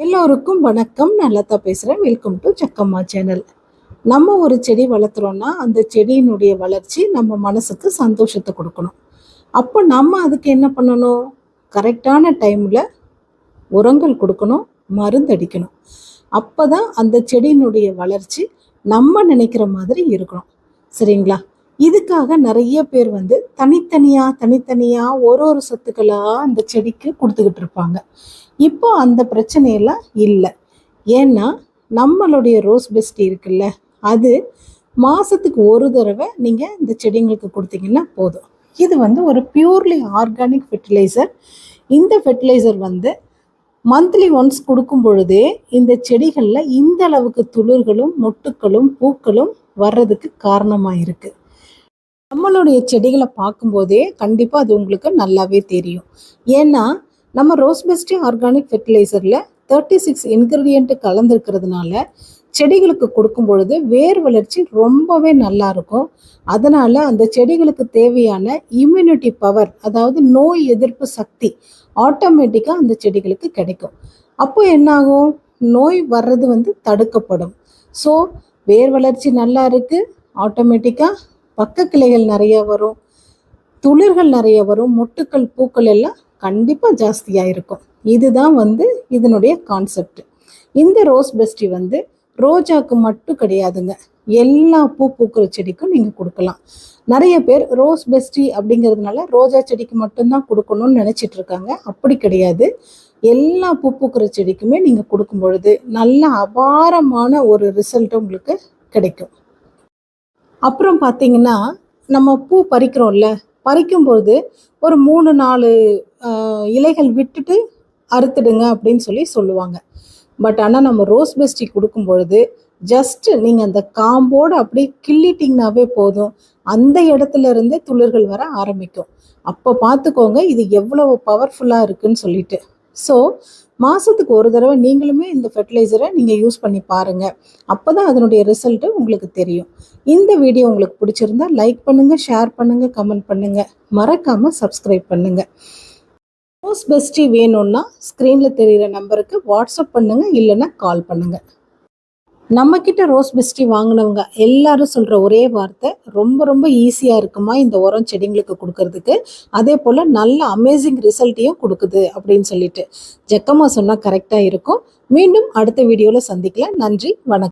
எல்லோருக்கும் வணக்கம். நல்லதா பேசுகிறேன். Welcome to Chakkamma channel. நம்ம ஒரு செடி வளர்த்துறோன்னா அந்த செடியினுடைய வளர்ச்சி நம்ம மனசுக்கு சந்தோஷத்தை கொடுக்கணும். அப்போ நம்ம அதுக்கு என்ன பண்ணணும்? கரெக்டான டைமில் உரங்கள் கொடுக்கணும், மருந்தடிக்கணும். அப்போ தான் அந்த செடியினுடைய வளர்ச்சி நம்ம நினைக்கிற மாதிரி இருக்கணும். சரிங்களா? இதுக்காக நிறைய பேர் தனித்தனியாக ஒரு சத்துக்களாக அந்த செடிக்கு கொடுத்துக்கிட்டு இருப்பாங்க. இப்போ அந்த பிரச்சனையெல்லாம் இல்லை. ஏன்னா நம்மளுடைய ரோஸ் பெஸ்டி இருக்குல்ல, அது மாதத்துக்கு ஒரு தடவை நீங்கள் இந்த செடிங்களுக்கு கொடுத்தீங்கன்னா போதும். இது ஒரு பியூர்லி ஆர்கானிக் ஃபெர்டிலைசர். இந்த ஃபெர்டிலைசர் மந்த்லி ஒன்ஸ் கொடுக்கும் பொழுதே இந்த செடிகளில் இந்த அளவுக்கு துளிர்களும் மொட்டுக்களும் பூக்களும் வர்றதுக்கு காரணமாக இருக்குது. நம்மளுடைய செடிகளை பார்க்கும்போதே கண்டிப்பாக அது உங்களுக்கு நல்லாவே தெரியும். ஏன்னா நம்ம ரோஸ் பெஸ்டி ஆர்கானிக் ஃபெர்டிலைசரில் 36 இன்க்ரீடியன்ட் கலந்துருக்கிறதுனால செடிகளுக்கு கொடுக்கும் பொழுது வேர் வளர்ச்சி ரொம்பவே நல்லா இருக்கும். அதனால் அந்த செடிகளுக்கு தேவையான இம்யூனிட்டி பவர், அதாவது நோய் எதிர்ப்பு சக்தி ஆட்டோமேட்டிக்காக அந்த செடிகளுக்கு கிடைக்கும். அப்போ என்னாகும்? நோய் வர்றது தடுக்கப்படும். ஸோ வேர் வளர்ச்சி நல்லா இருக்குது. ஆட்டோமேட்டிக்காக பக்க கிளைகள் நிறைய வரும், துளிர்கள் நிறைய வரும், மொட்டுக்கள் பூக்கள் எல்லாம் கண்டிப்பாக ஜாஸ்தியாக இருக்கும். இதுதான் இதனுடைய கான்செப்ட். இந்த ரோஸ் பெஸ்டி ரோஜாக்கு மட்டும் கிடையாதுங்க, எல்லா பூ பூக்கிற செடிக்கும் நீங்கள் கொடுக்கலாம். நிறைய பேர் ரோஸ் பெஸ்டி அப்படிங்கிறதுனால ரோஜா செடிக்கு மட்டும்தான் கொடுக்கணும்னு நினச்சிட்டு இருக்காங்க. அப்படி கிடையாது. எல்லா பூ பூக்கிற செடிக்குமே நீங்கள் கொடுக்கும் பொழுது நல்ல அபாரமான ஒரு ரிசல்ட் உங்களுக்கு கிடைக்கும். அப்புறம் பார்த்தீங்கன்னா, நம்ம பூ பறிக்கிறோம்ல, பறிக்கும்போது ஒரு 3-4 இலைகள் விட்டுட்டு அறுத்துடுங்க அப்படின்னு சொல்லுவாங்க. பட் ஆனால் நம்ம ரோஸ் பெஸ்டி கொடுக்கும் பொழுது ஜஸ்ட்டு நீங்கள் அந்த காம்போடு அப்படியே கிள்ளிட்டிங்கனாவே போதும், அந்த இடத்துல இருந்தே துளிர்கள் வர ஆரம்பிக்கும். அப்போ பார்த்துக்கோங்க இது எவ்வளவு பவர்ஃபுல்லாக இருக்குன்னு சொல்லிட்டு. ஸோ மாதத்துக்கு ஒரு தடவை நீங்களுமே இந்த ஃபெர்டிலைசரை நீங்கள் யூஸ் பண்ணி பாருங்கள். அப்போ தான் அதனுடைய ரிசல்ட்டு உங்களுக்கு தெரியும். இந்த வீடியோ உங்களுக்கு பிடிச்சிருந்தா லைக் பண்ணுங்கள், ஷேர் பண்ணுங்கள், கமெண்ட் பண்ணுங்கள், மறக்காமல் சப்ஸ்கிரைப் பண்ணுங்கள். ரோஸ் பெஸ்டி வேணும்னா ஸ்க்ரீனில் தெரிகிற நம்பருக்கு வாட்ஸ்அப் பண்ணுங்கள், இல்லைன்னா கால் பண்ணுங்கள். நம்மக்கிட்ட ரோஸ் பெஸ்டி வாங்கினவங்க எல்லாரும் சொல்கிற ஒரே வார்த்தை, ரொம்ப ரொம்ப ஈஸியாக இருக்குமா இந்த உரம் செடிங்களுக்கு கொடுக்கறதுக்கு, அதே போல் நல்ல அமேசிங் ரிசல்ட்டையும் கொடுக்குது அப்படின்னு சொல்லிட்டு. ஜக்கம்மா சொன்னால் கரெக்டாக இருக்கும். மீண்டும் அடுத்த வீடியோவில் சந்திக்கலாம். நன்றி, வணக்கம்.